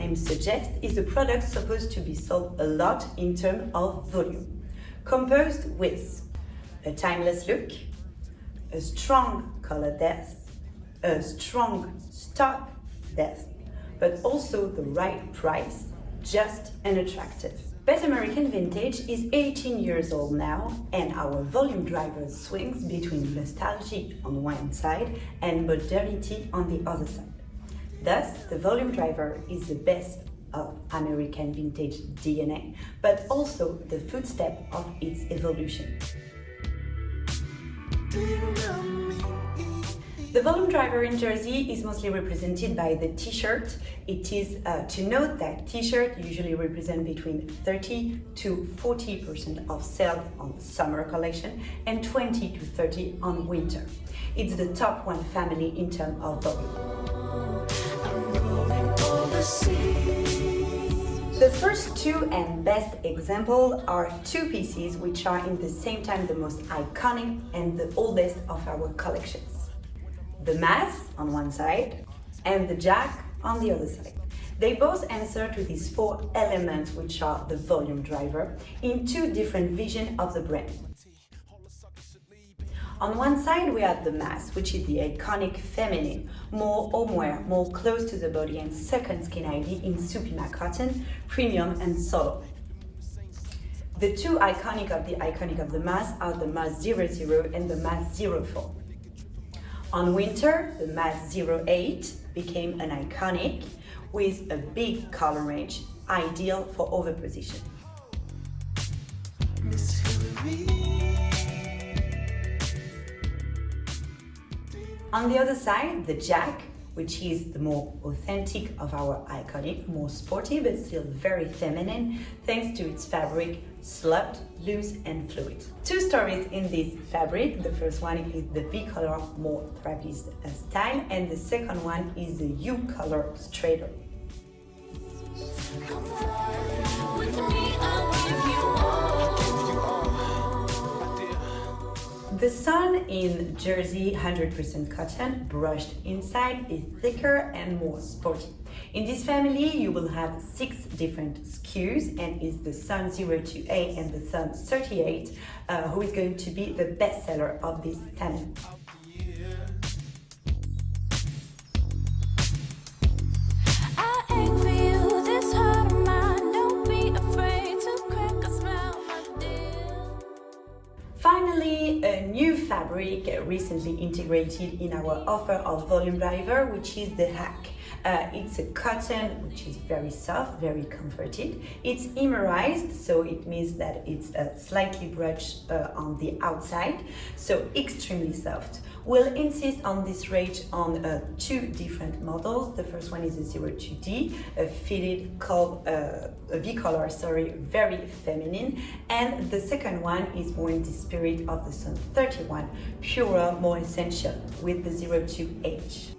name suggests, is a product supposed to be sold a lot in terms of volume, composed with a timeless look, a strong color depth, a strong stock depth, but also the right price, just and attractive. Best American Vintage is 18 years old now, and our volume driver swings between nostalgia on one side and modernity on the other side. Thus, the volume driver is the best of American Vintage DNA, but also the footstep of its evolution. The volume driver in Jersey is mostly represented by the t-shirt. It is to note that t-shirt usually represent between 30 to 40% of sales on summer collection and 20 to 30 on winter. It's the top one family in terms of volume. The first two and best example are two pieces which are in the same time the most iconic and the oldest of our collections. The Mass on one side and the Jack on the other side. They both answer to these four elements which are the volume driver in two different visions of the brand. On one side we have the Mass, which is the iconic feminine, more homeware, more close to the body and second skin ID in Supima cotton, premium and solo. The two iconic of the Mass are the Mass 00 and the Mass 04. On winter, the Mass 08 became an iconic with a big color range, ideal for overposition. On the other side, the Jack, which is the more authentic of our iconic, more sporty but still very feminine, thanks to its fabric, sloped, loose and fluid. Two stories in this fabric. The first one is the V-color, more trapeze style, and the second one is the U-color straighter. The Sun in Jersey 100% cotton, brushed inside, is thicker and more sporty. In this family, you will have 6 different SKUs, and is the Sun 02A and the Sun 38, who is going to be the best seller of this family. Finally, a new fabric recently integrated in our offer of volume driver, which is the Hack. It's a cotton which is very soft, very comforted. It's emerized, so it means that it's slightly brushed on the outside, so extremely soft. We'll insist on this range on 2 different models. The first one is the 02D, a fitted V-color, very feminine, and the second one is more in the spirit of the Sun 31, purer, more essential, with the 02H.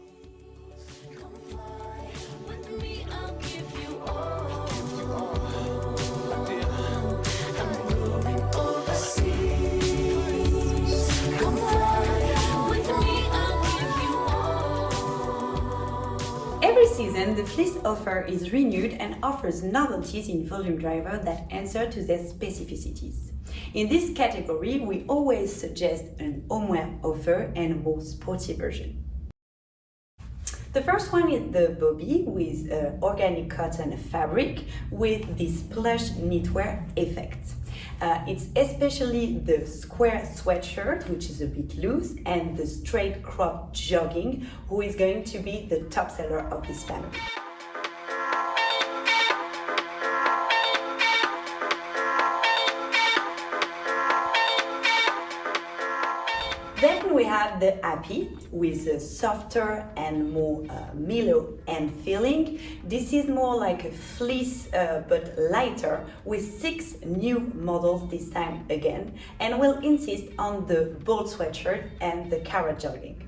Every season, the fleece offer is renewed and offers novelties in volume driver that answer to their specificities. In this category, we always suggest an homeware offer and a more sporty version. The first one is the Bobby with organic cotton fabric with this plush knitwear effect. It's especially the square sweatshirt, which is a bit loose, and the straight crop jogging, who is going to be the top seller of this family. Then we have the Happy with a softer and more mellow end feeling. This is more like a fleece but lighter, with 6 new models this time again, and we'll insist on the bold sweatshirt and the carrot jogging.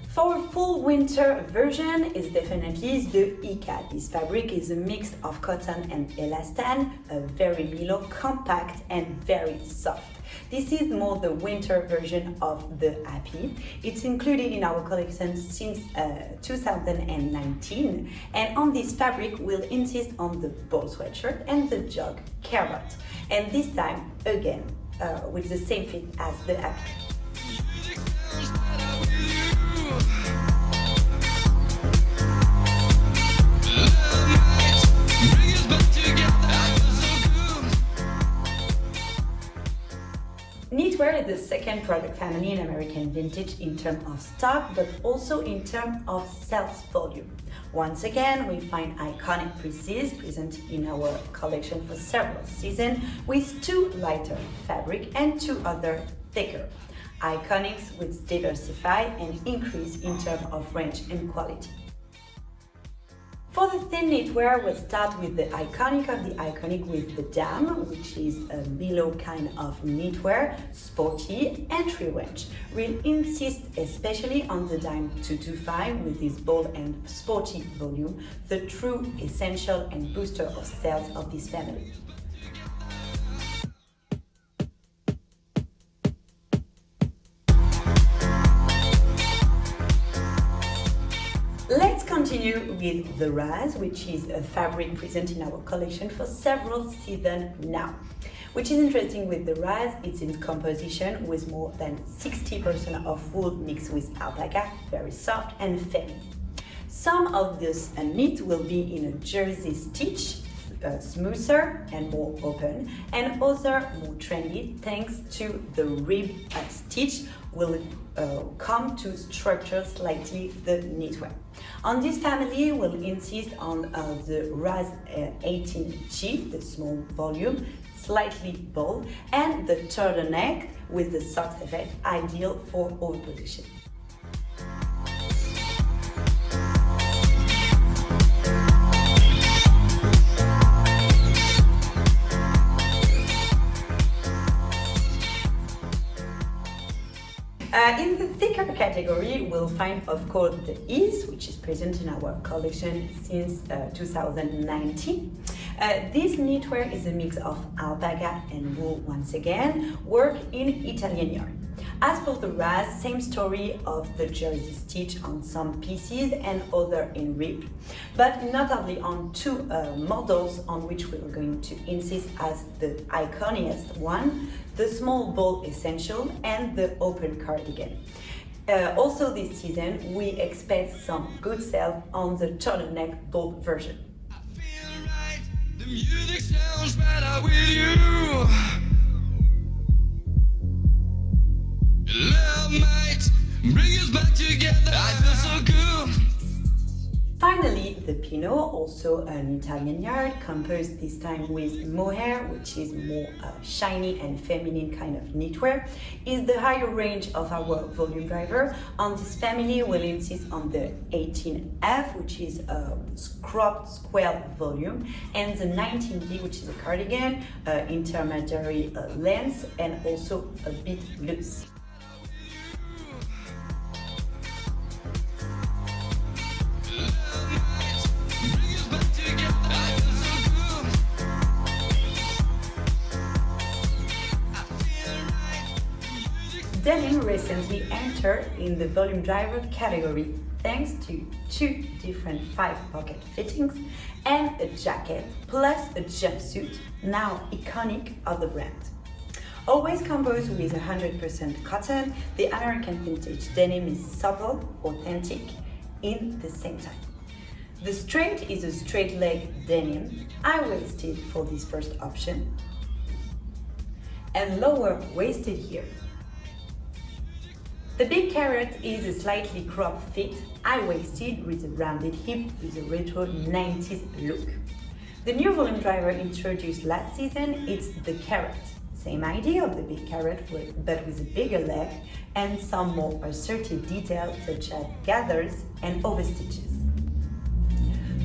For a full full winter version is definitely the ikat. This fabric is a mix of cotton and elastan, very mellow, compact and very soft. This is more the winter version of the Happy. It's included in our collection since 2019, and on this fabric we'll insist on the ball sweatshirt and the jog carrot, and this time again with the same fit as the Happy. Knitwear is the second product family in American Vintage in terms of stock, but also in terms of sales volume. Once again, we find iconic pieces present in our collection for several seasons, with 2 lighter fabric and 2 other thicker. Iconics which diversify and increase in terms of range and quality. For the thin knitwear, we'll start with the iconic of the iconic with the Dam, which is a mellow kind of knitwear, sporty, entry range. We'll insist especially on the Dam 225 with this bold and sporty volume, the true essential and booster of sales of this family. Let's continue with the Raz, which is a fabric present in our collection for several seasons now. Which is interesting with the Raz, it's in composition with more than 60% of wool mixed with alpaca, very soft and feminine. Some of this knit will be in a jersey stitch, smoother and more open, and other more trendy thanks to the rib stitch will come to structure slightly the knitwear. On this family, we'll insist on the Raz 18G, the small volume, slightly bold, and the turtleneck with the socks effect, ideal for overposition. In the thicker category, we'll find, of course, the Ease, which is present in our collection since 2019. This knitwear is a mix of alpaca and wool once again, work in Italian yarn. As for the Raz, same story of the jersey stitch on some pieces and other in rib, but notably on 2 models on which we are going to insist as the iconiest one, the small ball essential and the open cardigan. Also this season, we expect some good sales on the turtleneck ball version. I feel right. The music sounds better with you. Love might bring us back together. I feel so good. Finally, the Pinot, also an Italian yarn, composed this time with mohair, which is more shiny and feminine kind of knitwear, is the higher range of our volume driver. On this family, we'll insist on the 18F, which is a cropped square volume, and the 19D, which is a cardigan, intermediary length, and also a bit loose. Denim recently entered in the volume driver category thanks to 2 different 5-pocket fittings and a jacket plus a jumpsuit, now iconic of the brand. Always composed with 100% cotton, the American Vintage denim is supple, authentic, in the same time. The straight is a straight leg denim, high-waisted for this first option, and lower waisted here. The big carrot is a slightly cropped fit, high-waisted with a rounded hip with a retro 90s look. The new volume driver introduced last season is the carrot. Same idea of the big carrot, but with a bigger leg and some more assertive details such as gathers and overstitches.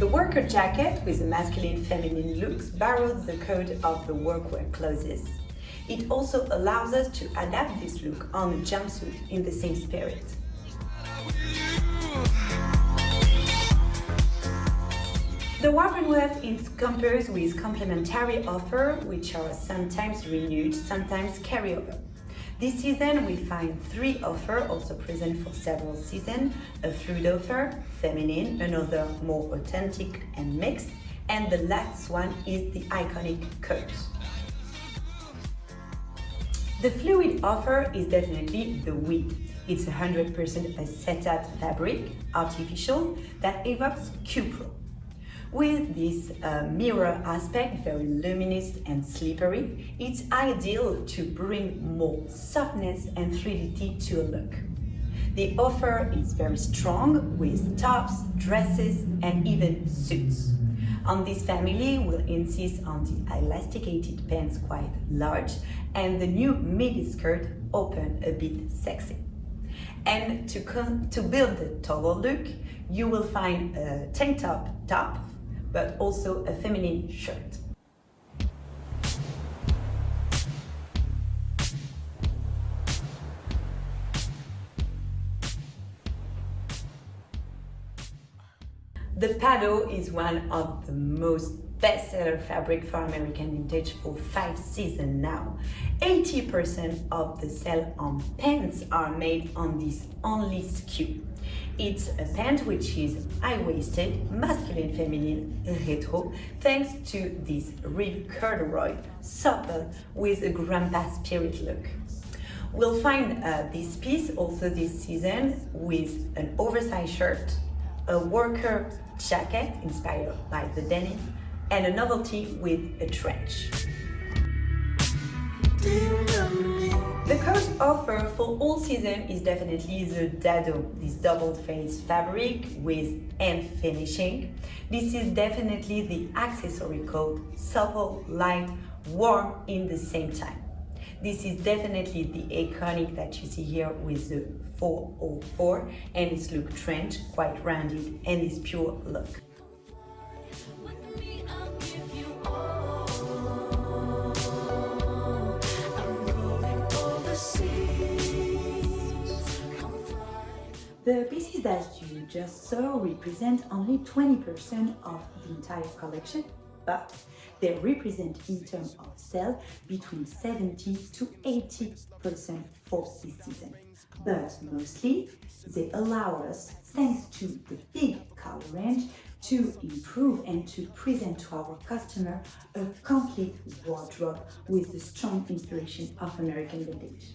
The worker jacket with a masculine feminine looks borrows the code of the workwear clothes. It also allows us to adapt this look on a jumpsuit in the same spirit. The Warp and Weft is composed with complementary offers, which are sometimes renewed, sometimes carryover. This season we find 3 offers also present for several seasons: a fluid offer, feminine, another more authentic and mixed, and the last one is the iconic coat. The fluid offer is definitely the wig. It's 100% acetate fabric, artificial, that evokes Cupro. With this mirror aspect, very luminous and slippery, it's ideal to bring more softness and fluidity to a look. The offer is very strong with tops, dresses, and even suits. On this family, we'll insist on the elasticated pants quite large and the new midi skirt open a bit sexy. And to build the total look, you will find a tank top, but also a feminine shirt. The Pado is one of the most bestseller fabric for American Vintage for 5 seasons now. 80% of the sale on pants are made on this only SKU. It's a pant which is high-waisted, masculine, feminine, retro, thanks to this rib corduroy, supple with a grandpa spirit look. We'll find this piece also this season with an oversized shirt, a worker jacket inspired by the denim, and a novelty with a trench. The coat offer for all season is definitely the Dado, this double-faced fabric with end finishing. This is definitely the accessory coat, supple, light, warm in the same time. This is definitely the iconic that you see here with the 404 and its look trench, quite rounded, and its pure look. The pieces that you just saw represent only 20% of the entire collection, but they represent in terms of sales between 70 to 80% for this season. But mostly, they allow us, thanks to the big color range, to improve and to present to our customer a complete wardrobe with the strong inspiration of American Vintage.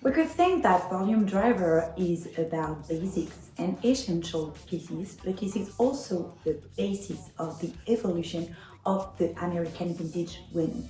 We could think that volume driver is about basics and essential pieces, but this is also the basis of the evolution of the American Vintage women.